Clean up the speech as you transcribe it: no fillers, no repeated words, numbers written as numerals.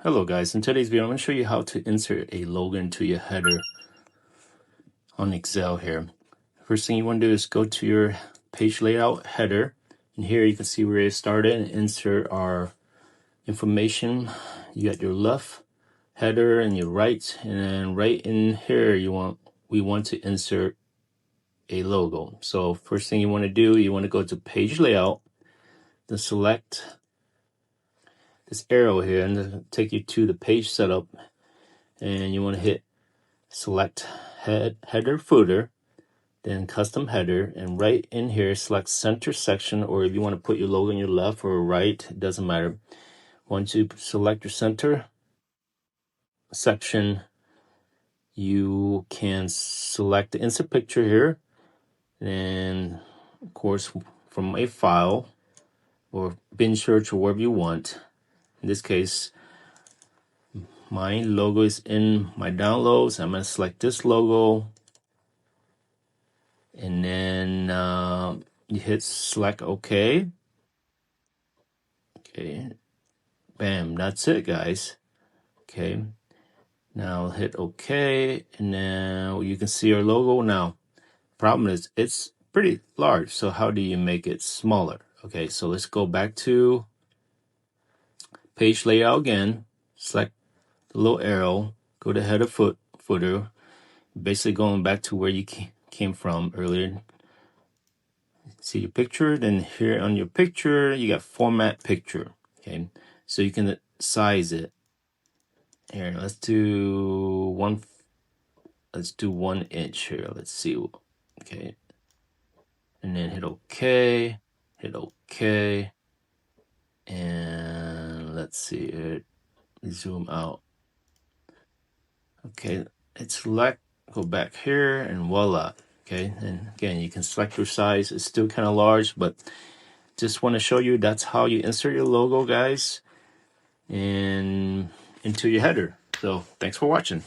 Hello guys, in today's video I'm going to show you how to insert a logo into your header on Excel here. First thing you want to do is go to your page layout header, and here you can see where it started and insert our information. You got your left header and your right, and then right in here we want to insert a logo. So first thing you want to do, you want to go to page layout, then select this arrow here and it'll take you to the page setup, and you want to hit select header footer, then custom header, and right in here select center section, or if you want to put your logo on your left or right, it doesn't matter. Once you select your center section, you can select the insert picture here, and of course from a file or bin search or wherever you want. In this case, my logo is in my downloads. I'm going to select this logo, and then you hit select OK. Okay, bam, that's it guys. Okay, now hit OK, and now you can see our logo. Now problem is it's pretty large, so how do you make it smaller? Okay, so let's go back to page layout again, select the little arrow, go to header footer, basically going back to where you came from earlier. See your picture, then here on your picture you got format picture. Okay, so you can size it. Here, let's do 1 inch here. Let's see. Okay, and then hit OK, and let's see it. Zoom out. Okay, let's select, go back here, and voila. Okay, and again you can select your size. It's still kind of large, but just want to show you that's how you insert your logo, guys, and into your header. So thanks for watching.